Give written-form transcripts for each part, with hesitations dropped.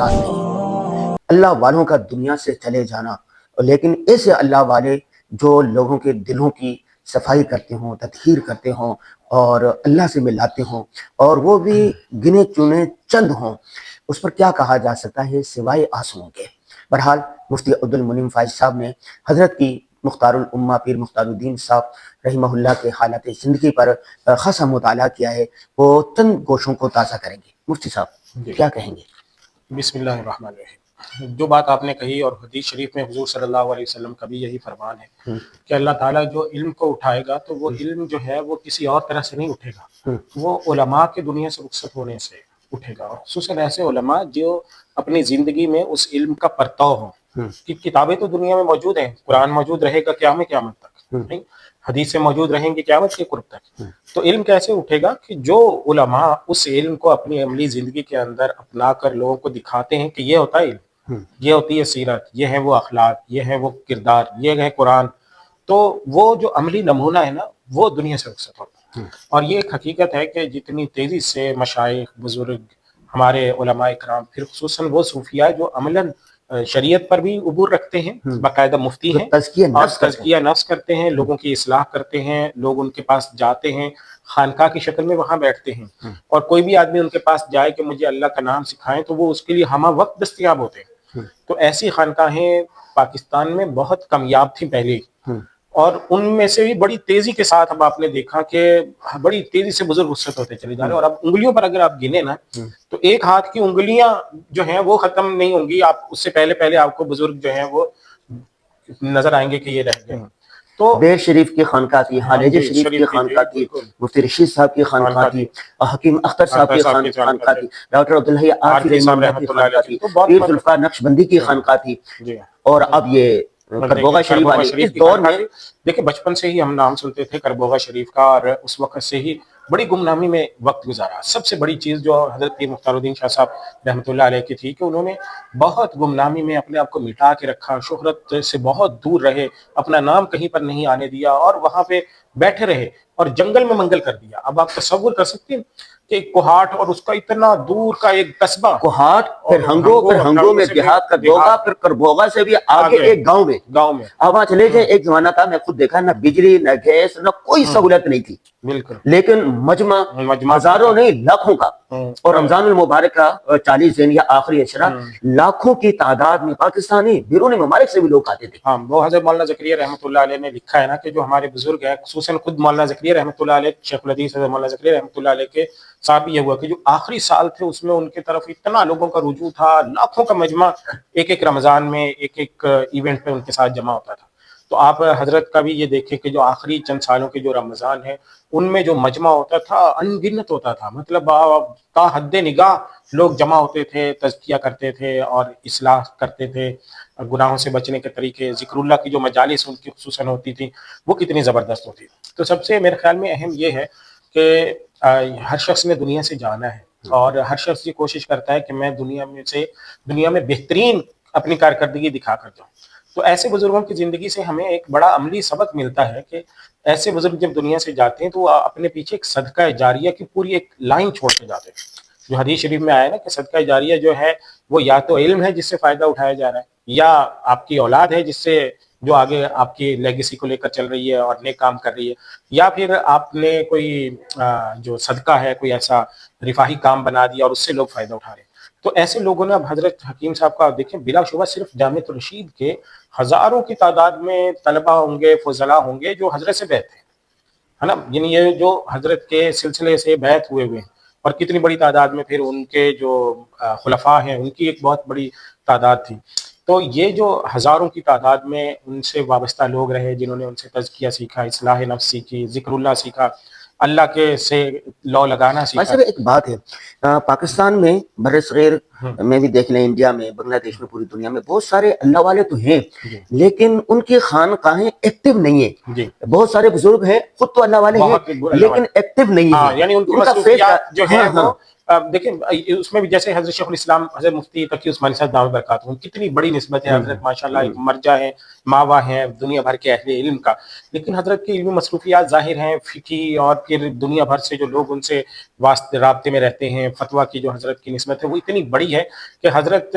آسان نہیں۔ اللہ والوں کا دنیا سے چلے جانا، لیکن ایسے اللہ والے جو لوگوں کے دلوں کی صفائی کرتے ہوں، تطہیر کرتے ہوں اور اللہ سے ملاتے ہوں، اور وہ بھی گنے چنے چند ہوں، اس پر کیا کہا جا سکتا ہے سوائے آنسوؤں کے۔ بہرحال مفتی عبدالمنعم فائز صاحب نے حضرت کی مختار الامہ پیر مختار الدین صاحب رحمہ اللہ کے حالات زندگی پر خاصا مطالعہ کیا ہے، وہ چند گوشوں کو تازہ کریں گے۔ مفتی صاحب کیا کہیں گے؟ بسم اللہ الرحمن الرحیم۔ جو بات آپ نے کہی اور حدیث شریف میں حضور صلی اللہ علیہ وسلم کا بھی یہی فرمان ہے کہ اللہ تعالیٰ جو علم کو اٹھائے گا تو وہ علم جو ہے وہ کسی اور طرح سے نہیں اٹھے گا، وہ علماء کے دنیا سے رخصت ہونے سے اٹھے گا، اور خصوصاً ایسے علماء جو اپنی زندگی میں اس علم کا پرتاؤ ہوں۔ کہ کتابیں تو دنیا میں موجود ہیں، قرآن موجود رہے گا قیامت تک، نہیں حدیثیں موجود رہیں گی قیامت کے قرب تک، تو علم کیسے اٹھے گا کہ جو علماء اس علم کو اپنی عملی زندگی کے اندر اپنا کر لوگوں کو دکھاتے ہیں کہ یہ ہوتا ہے علم، یہ ہوتی ہے سیرت، یہ ہے وہ اخلاق، یہ ہے وہ کردار، یہ ہے قرآن، تو وہ جو عملی نمونہ ہے نا وہ دنیا سے رخصت ہوتا ہے۔ اور یہ ایک حقیقت ہے کہ جتنی تیزی سے مشائخ بزرگ ہمارے علماء کرام، پھر خصوصاً وہ صوفیاء جو عملاً شریعت پر بھی عبور رکھتے ہیں، باقاعدہ مفتی ہیں اور تزکیہ نفس کرتے ہیں، لوگوں کی اصلاح کرتے ہیں، لوگ ان کے پاس جاتے ہیں، خانقاہ کی شکل میں وہاں بیٹھتے ہیں، اور کوئی بھی آدمی ان کے پاس جائے کہ مجھے اللہ کا نام سکھائیں تو وہ اس کے لیے ہمہ وقت دستیاب ہوتے ہیں۔ تو ایسی خانقاہیں پاکستان میں بہت کمیاب تھیں پہلے، اور ان میں سے بھی بڑی تیزی کے ساتھ اب آپ نے دیکھا کہ بڑی تیزی سے بزرگ رخصت ہوتے چلے جا رہے ہیں، اور اب انگلیوں پر اگر آپ گنے نا تو ایک ہاتھ کی انگلیاں جو ہیں وہ ختم نہیں ہوں گی، آپ اس سے پہلے آپ کو بزرگ جو ہیں وہ نظر آئیں گے کہ یہ رہ گئے۔ تو بیر شریف کی خانقاہ تھی، خالد شریف کی خانقاہ تھی، مفتی رشید صاحب کی خانقاہ تھی، حکیم اختر صاحب کی خانقاہ تھی، ڈاکٹر عبدالحی عارفی رحمہ اللہ کی خانقاہ تھی، پیر ذوالفقار نقشبندی کی خانقاہ تھی، اور اب یہ کربوغا شریف والی اس دور میں دیکھیں بچپن سے ہی ہم نام سنتے تھے کربوغا شریف کا، اور اس وقت سے ہی بڑی گمنامی میں وقت گزارا۔ سب سے بڑی چیز جو حضرت پیر مختار الدین شاہ صاحب رحمۃ اللہ علیہ کی تھی کہ انہوں نے بہت گمنامی میں اپنے آپ کو مٹا کے رکھا، شہرت سے بہت دور رہے، اپنا نام کہیں پر نہیں آنے دیا، اور وہاں پہ بیٹھے رہے اور جنگل میں منگل کر دیا۔ اب آپ تصور کر سکتے ہیں کہ کوہاٹ اور اس کا اتنا دور کا ایک قصبہ، کوہاٹ، پھر ہنگو میں دیہات کربوغا، پھر کربوغا سے بھی آگے ایک گاؤں میں اب وہاں چلے جائیں۔ ایک زمانہ تھا، میں خود دیکھا، نہ بجلی نہ گیس نہ کوئی سہولت نہیں تھی، بالکل، لیکن مجمع ہزاروں نہیں لاکھوں کا، اور رمضان المبارک کا 40 دن یا آخری عشرہ لاکھوں کی تعداد میں پاکستانی بیرون ممالک سے بھی لوگ آتے تھے۔ ہاں، وہ حضرت مولانا زکریا رحمۃ اللہ علیہ نے لکھا ہے نا کہ جو ہمارے بزرگ ہیں، خصوصاً خود مولانا زکریا رحمۃ اللہ علیہ، شیخ الحدیث حضرت مولانا زکریا رحمۃ اللہ علیہ کے ساتھ بھی یہ ہوا کہ جو آخری سال تھے اس میں ان کی طرف اتنا لوگوں کا رجوع تھا، لاکھوں کا مجمع ایک رمضان میں ایک ایونٹ پہ ان کے ساتھ جمع ہوتا تھا۔ تو آپ حضرت کا بھی یہ دیکھیں کہ جو آخری چند سالوں کے جو رمضان ہے ان میں جو مجمع ہوتا تھا ان گنت ہوتا تھا، مطلب تا حد نگاہ لوگ جمع ہوتے تھے، تزکیہ کرتے تھے اور اصلاح کرتے تھے، گناہوں سے بچنے کے طریقے، ذکر اللہ کی جو مجالس ان کی خصوصاً ہوتی تھی وہ کتنی زبردست ہوتی تھی۔ تو سب سے میرے خیال میں اہم یہ ہے کہ ہر شخص نے دنیا سے جانا ہے، اور ہر شخص یہ کوشش کرتا ہے کہ میں دنیا میں بہترین اپنی کارکردگی دکھا کر جاؤں۔ تو ایسے بزرگوں کی زندگی سے ہمیں ایک بڑا عملی سبق ملتا ہے کہ ایسے بزرگ جب دنیا سے جاتے ہیں تو اپنے پیچھے ایک صدقہ جاریہ کی پوری ایک لائن چھوڑ کے جاتے ہیں، جو حدیث شریف میں آیا نا کہ صدقہ جاریہ جو ہے وہ یا تو علم ہے جس سے فائدہ اٹھایا جا رہا ہے، یا آپ کی اولاد ہے جس سے جو آگے آپ کی لیگیسی کو لے کر چل رہی ہے اور نیک کام کر رہی ہے، یا پھر آپ نے کوئی جو صدقہ ہے کوئی ایسا رفاہی کام بنا دیا اور اس سے لوگ فائدہ اٹھا رہے ہیں۔ تو ایسے لوگوں نے اب حضرت حکیم صاحب کا دیکھیں، بلا شبہ صرف جامعۃ الرشید کے ہزاروں کی تعداد میں طلبہ ہوں گے، فضلاء ہوں گے جو حضرت سے بیعت ہے نا، یعنی یہ جو حضرت کے سلسلے سے بیعت ہوئے ہیں، اور کتنی بڑی تعداد میں پھر ان کے جو خلفاء ہیں ان کی ایک بہت بڑی تعداد تھی۔ تو یہ جو ہزاروں کی تعداد میں ان سے وابستہ لوگ رہے، جنہوں نے ان سے تزکیہ سیکھا، اصلاح نفس سیکھی، ذکر اللہ سیکھا، اللہ کے سے لو لگانا سیکھا۔ ایک بات ہے، پاکستان میں بر صغیر میں بھی دیکھ لیں، انڈیا میں، بنگلہ دیش میں، پوری دنیا میں بہت سارے اللہ والے تو ہیں، لیکن ان کی خانقاہیں ایکٹیو نہیں ہیں۔ بہت سارے بزرگ ہیں، خود تو اللہ والے ہیں لیکن ایکٹیو نہیں ہیں، یعنی ان کی مصروفیات جو ہیں وہ دیکھیں اس میں بھی جیسے حضرت شیخ الاسلام حضرت مفتی تقی عثمانی صاحب دامت برکاتہ کتنی بڑی نسبت ہے، حضرت ماشاءاللہ ایک مرجع ہے، ماوا ہیں دنیا بھر کے اہل علم کا، لیکن حضرت کی علمی مصروفیات ظاہر ہیں، فقہی اور پھر دنیا بھر سے جو لوگ ان سے رابطے میں رہتے ہیں، فتویٰ کی جو حضرت کی نسبت ہے وہ اتنی بڑی ہے کہ حضرت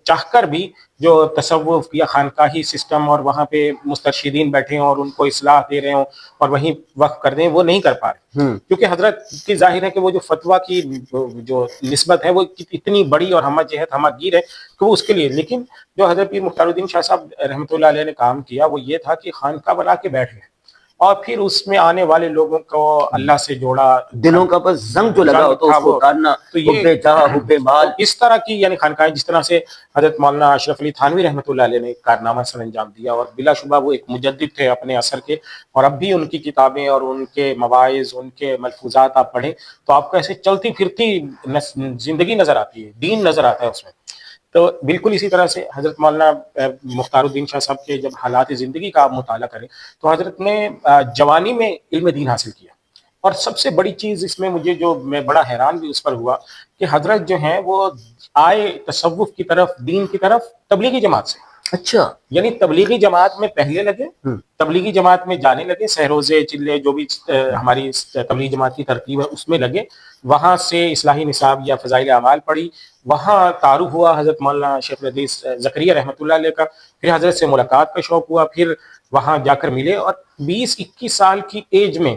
چاہ کر بھی جو تصوف یا خانقاہی سسٹم اور وہاں پہ مسترشدین بیٹھے ہوں اور ان کو اصلاح دے رہے ہوں اور وہیں وقف کر دیں، وہ نہیں کر پا رہے، کیونکہ حضرت کی ظاہر ہے کہ وہ جو فتویٰ کی جو نسبت ہے وہ اتنی بڑی اور ہمہ جہت ہمہ گیر ہے کہ وہ اس کے لیے، لیکن جو حضرت پیر مختار الدین شاہ صاحب رحمۃ اللہ علیہ نے کام کیا وہ یہ تھا کہ خانقاہ بنا کے بیٹھ گئے اور پھر اس میں آنے والے لوگوں کو اللہ سے جوڑا، دلوں کا بس زنگ جو لگا ہوتا ہے اس کو اتارنا، تو یہ حب جاہ حب مال، اس طرح کی یعنی خانقاہیں جس طرح سے حضرت مولانا اشرف علی تھانوی رحمۃ اللہ علیہ نے کارنامہ سر انجام دیا، اور بلا شبہ وہ ایک مجدد تھے اپنے اثر کے، اور اب بھی ان کی کتابیں اور ان کے مواعظ، ان کے ملفوظات آپ پڑھیں تو آپ کو ایسے چلتی پھرتی زندگی نظر آتی ہے، دین نظر آتا ہے اس میں۔ تو بالکل اسی طرح سے حضرت مولانا مختار الدین شاہ صاحب کے جب حالات زندگی کا آپ مطالعہ کریں تو حضرت نے جوانی میں علم دین حاصل کیا، اور سب سے بڑی چیز اس میں مجھے جو میں بڑا حیران بھی اس پر ہوا کہ حضرت جو ہیں وہ آئے تصوف کی طرف، دین کی طرف تبلیغی جماعت سے، اچھا یعنی تبلیغی جماعت میں پہلے لگے، تبلیغی جماعت میں جانے لگے، سہروزے چلے جو بھی ہماری تبلیغی جماعت کی ترتیب ہے اس میں لگے، وہاں سے اصلاحی نصاب یا فضائل اعمال پڑھی، وہاں تعارف ہوا حضرت مولانا شیخ الحدیث زکریا رحمۃ اللہ علیہ کا، پھر حضرت سے ملاقات کا شوق ہوا، پھر وہاں جا کر ملے، اور 20-21 سال کی ایج میں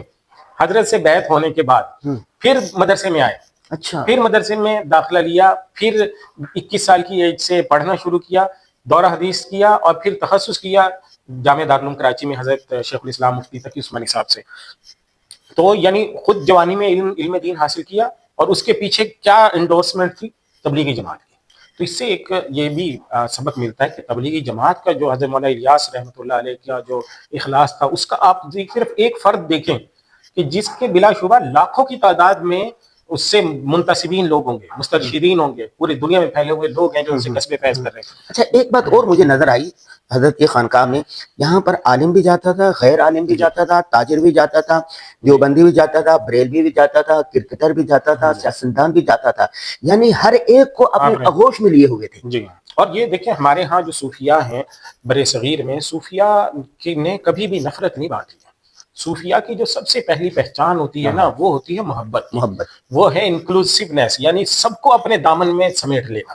حضرت سے بیعت ہونے کے بعد پھر مدرسے میں آئے، اچھا پھر مدرسے میں داخلہ لیا، پھر 21 سال کی ایج سے پڑھنا شروع کیا، دورہ حدیث کیا، اور پھر تخصص کیا جامعہ دارالعلوم کراچی میں حضرت شیخ الاسلام مفتی تقی عثمانی صاحب سے۔ تو یعنی خود جوانی میں علم دین حاصل کیا، اور اس کے پیچھے کیا انڈورسمنٹ تھی؟ تبلیغی جماعت کی۔ تو اس سے ایک یہ بھی سبق ملتا ہے کہ تبلیغی جماعت کا جو حضرت مولانا الیاس رحمۃ اللہ علیہ کا جو اخلاص تھا، اس کا آپ صرف ایک فرد دیکھیں کہ جس کے بلا شبہ لاکھوں کی تعداد میں اس سے منتسبین لوگ ہوں گے، مسترشدین ہوں گے، پوری دنیا میں پھیلے ہوئے لوگ ہیں جو ان سے کسب فیض کر رہے ہیں۔ اچھا ایک بات اور مجھے نظر آئی حضرت کی خانقاہ میں، یہاں پر عالم بھی جاتا تھا، غیر عالم بھی جاتا تھا، تاجر بھی جاتا تھا، دیوبندی بھی جاتا تھا، بریلوی بھی جاتا تھا، کرکٹر بھی جاتا تھا، سیاستدان بھی جاتا تھا، یعنی ہر ایک کو اپنے آغوش میں لیے ہوئے تھے۔ جی، اور یہ دیکھیں ہمارے ہاں جو صوفیاء ہیں برِ صغیر میں، صوفیاء نے کبھی بھی نفرت نہیں بانٹی ہے۔ صوفیاء کی جو سب سے پہلی پہچان ہوتی ہے نا، وہ ہوتی ہے محبت، وہ ہے انکلوسیونیس، یعنی سب کو اپنے دامن میں سمیٹ لینا۔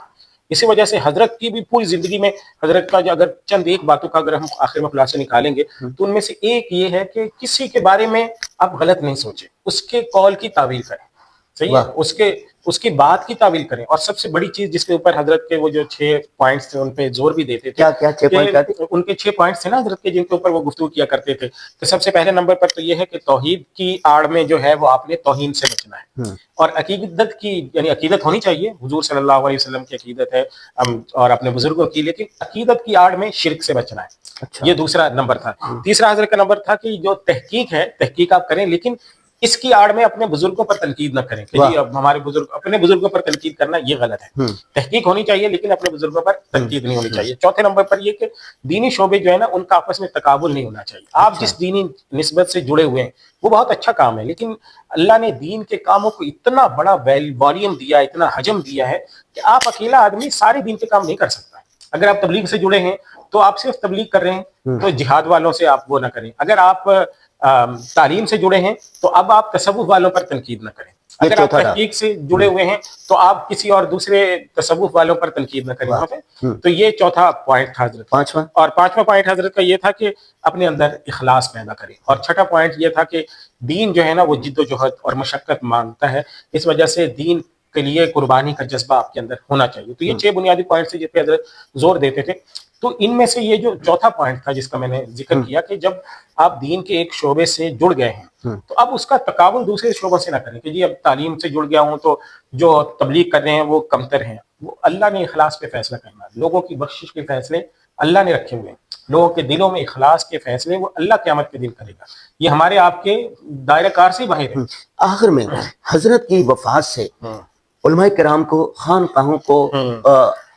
اسی وجہ سے حضرت کی بھی پوری زندگی میں حضرت کا جو اگر چند ایک باتوں کا اگر ہم آخر میں خلاصہ نکالیں گے تو ان میں سے ایک یہ ہے کہ کسی کے بارے میں آپ غلط نہیں سوچیں، اس کے قول کی تعویل کریں، صحیح ہے، اس کی بات کی تعویل کریں، اور سب سے بڑی چیز جس کے اوپر حضرت کے وہ جو 6 پوائنٹس تھے ان پہ زور بھی دیتے تھے، کیا 6 پوائنٹ تھے؟ ان کے 6 پوائنٹس تھے نا حضرت کے، جن کے اوپر وہ گفتگو کیا کرتے تھے۔ تو سب سے پہلے نمبر پر تو یہ ہے کہ توحید کی آڑ میں جو ہے وہ آپ نے توہین سے بچنا ہے، اور عقیدت کی یعنی عقیدت ہونی چاہیے، حضور صلی اللہ علیہ وسلم کی عقیدت ہے اور اپنے بزرگوں کی، لیکن عقیدت کی آڑ میں شرک سے بچنا ہے، یہ دوسرا نمبر تھا۔ تیسرا حضرت کا نمبر تھا کہ جو تحقیق ہے، تحقیق آپ کریں، لیکن اس کی آڑ میں اپنے بزرگوں پر تنقید نہ کریں کہ جی اب ہمارے بزرگ، اپنے بزرگوں پر تنقید کرنا یہ غلط ہے۔ تحقیق ہونی چاہیے لیکن اپنے بزرگوں پر تنقید نہیں ہونی چاہیے۔ چوتھے نمبر پر یہ کہ دینی شعبے جو ہے نا ان کا آپس میں تقابل نہیں ہونا چاہیے۔ آپ جس دینی نسبت سے جڑے ہوئے ہیں وہ بہت اچھا کام ہے، لیکن اللہ نے دین کے کاموں کو اتنا بڑا والیوم دیا، اتنا حجم دیا ہے کہ آپ اکیلا آدمی سارے دین کے کام نہیں کر سکتا۔ اگر آپ تبلیغ سے جڑے ہیں تو آپ صرف تبلیغ کر رہے ہیں تو جہاد والوں سے آپ وہ نہ کریں، اگر آپ تعلیم سے جڑے ہیں تو اب آپ تصوف والوں پر تنقید نہ کریں، اگر آپ تحقیق سے جڑے ہوئے ہیں تو آپ کسی اور دوسرے تصوف والوں پر تنقید نہ کریں۔ تو یہ چوتھا پوائنٹ تھا حضرت۔ اور پانچواں پوائنٹ حضرت کا یہ تھا کہ اپنے اندر اخلاص پیدا کریں، اور چھٹا پوائنٹ یہ تھا کہ دین جو ہے نا وہ جد و جہد اور مشقت مانگتا ہے، اس وجہ سے دین کے لیے قربانی کا جذبہ آپ کے اندر ہونا چاہیے۔ تو یہ 6 بنیادی پوائنٹس جس پہ حضرت زور دیتے تھے۔ تو ان میں سے یہ جو چوتھا پوائنٹ تھا جس کا میں نے ذکر کیا کہ جب آپ دین کے ایک شعبے سے جڑ گئے ہیں تو اب اس کا تقابل دوسرے شعبوں سے نہ کریں کہ جی اب تعلیم سے جڑ گیا ہوں تو جو تبلیغ کر رہے ہیں وہ کمتر ہیں۔ وہ اللہ نے اخلاص پہ فیصلہ کرنا ہے، لوگوں کی بخشش کے فیصلے اللہ نے رکھے ہوئے ہیں، لوگوں کے دلوں میں اخلاص کے فیصلے وہ اللہ قیامت کے دن کرے گا، یہ ہمارے آپ کے دائرہ کار سے باہر ہے۔ آخر میں حضرت کی وفات سے علماء کرام کو، خانقاہوں کو،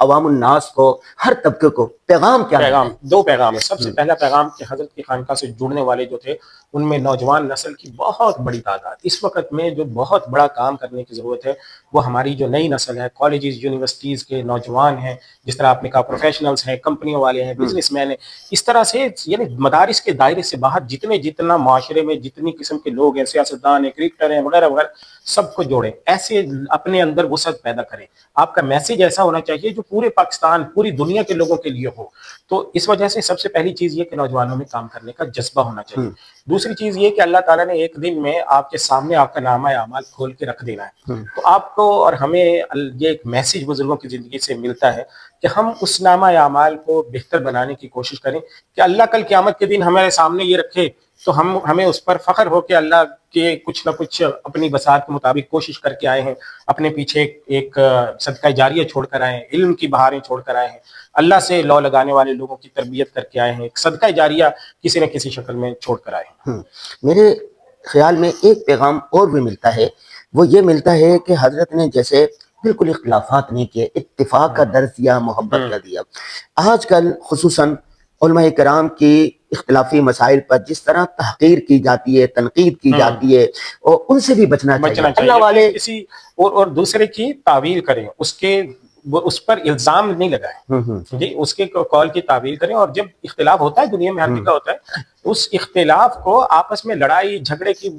عوام الناس کو، ہر طبقے کو پیغام کیا ہے؟ دو پیغام ہے۔ سب سے پہلا پیغام کہ حضرت کی خانقاہ سے جڑنے والے جو تھے ان میں نوجوان نسل کی بہت بڑی تعداد. اس وقت میں جو بہت بڑا کام کرنے کی ضرورت ہے وہ ہماری جو نئی نسل ہے, کالجز یونیورسٹیز کے نوجوان ہیں, جس طرح آپ نے کہا پروفیشنلز ہیں, کمپنیوں والے ہیں, بزنس مین ہیں, اس طرح سے یعنی مدارس کے دائرے سے باہر جتنا معاشرے میں جتنی قسم کے لوگ ہیں, سیاستدان ہیں, کرکٹر ہیں, وغیرہ وغیرہ, سب کو جوڑیں, ایسے اپنے اندر وسعت پیدا کریں. آپ کا میسج ایسا ہونا چاہیے جو پورے پاکستان, پوری دنیا کے لوگوں کے لیے ہو. تو اس وجہ سے سب سے پہلی چیز یہ کہ نوجوانوں میں کام کرنے کا جذبہ ہونا چاہیے. دوسری چیز یہ کہ اللہ تعالیٰ نے ایک دن میں آپ کے سامنے آپ کا نامہ اعمال کھول کے رکھ دینا ہے. تو آپ کو اور ہمیں یہ ایک میسج بزرگوں کی زندگی سے ملتا ہے کہ ہم اس نامہ اعمال کو بہتر بنانے کی کوشش کریں کہ اللہ کل قیامت کے دن ہمارے سامنے یہ رکھے تو ہمیں اس پر فخر ہو کہ اللہ کے کچھ نہ کچھ اپنی بساط کے مطابق کوشش کر کے آئے ہیں, اپنے پیچھے ایک صدقہ جاریہ چھوڑ کر آئے ہیں, علم کی بہاریں چھوڑ کر آئے ہیں, اللہ سے لو لگانے والے لوگوں کی تربیت کر کے آئے ہیں, ایک صدقہ جاریہ کسی نہ کسی شکل میں چھوڑ کر آئے ہیں. میرے خیال میں ایک پیغام اور بھی ملتا ہے, وہ یہ ملتا ہے کہ حضرت نے جیسے بالکل اختلافات نہیں کیے, اتفاق کا درس دیا, محبت کا دیا. آج کل خصوصاً علماء کرام کی اختلافی مسائل پر جس طرح تحقیر کی جاتی ہے, تنقید کی جاتی ہے, اور ان سے بھی بچنا چاہیے. اللہ والے کسی اور دوسرے کی تعویل کریں, اس پر الزام نہیں لگائیں جی, اس کے قول کی تعویل کریں. اور جب اختلاف ہوتا ہے, دنیا میں ہر جگہ ہوتا ہے, اس اختلاف کو آپس میں لڑائی جھگڑے کی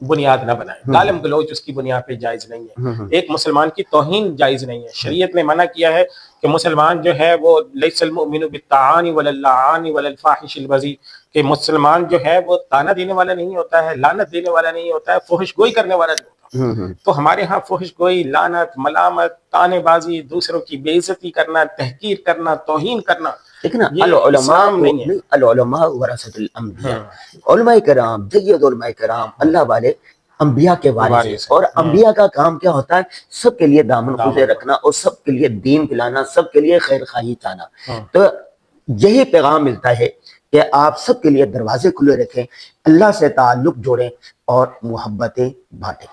بنیاد نہ بنائیں. گالم گلوچ اس کی بنیاد پہ جائز نہیں ہے. ایک مسلمان کی توہین جائز نہیں ہے. شریعت نے منع کیا ہے کہ مسلمان جو ہے وہ لیس المؤمن بالطعان ولا اللعان ولا الفاحش البذیء, کہ مسلمان جو ہے وہ طعنہ دینے والا نہیں ہوتا ہے, لعنت دینے والا نہیں ہوتا ہے, فحش گوئی کرنے والا نہیں ہوتا. تو ہمارے ہاں فحش گوئی, لعنت, ملامت, طعنے بازی, دوسروں کی بے عزتی کرنا, تحقیر کرنا, توہین کرنا, لیکن العلماء ورثۃ الانبیاء, علماء کرام, جید علماء کرام, اللہ والے انبیاء کے وارث ہیں. اور انبیاء کا کام کیا ہوتا ہے؟ سب کے لیے دامن خوشے رکھنا, اور سب کے لیے دین پلانا, سب کے لیے خیر خواہی چاہنا. تو یہی پیغام ملتا ہے کہ آپ سب کے لیے دروازے کھلے رکھیں, اللہ سے تعلق جوڑیں اور محبتیں بانٹیں.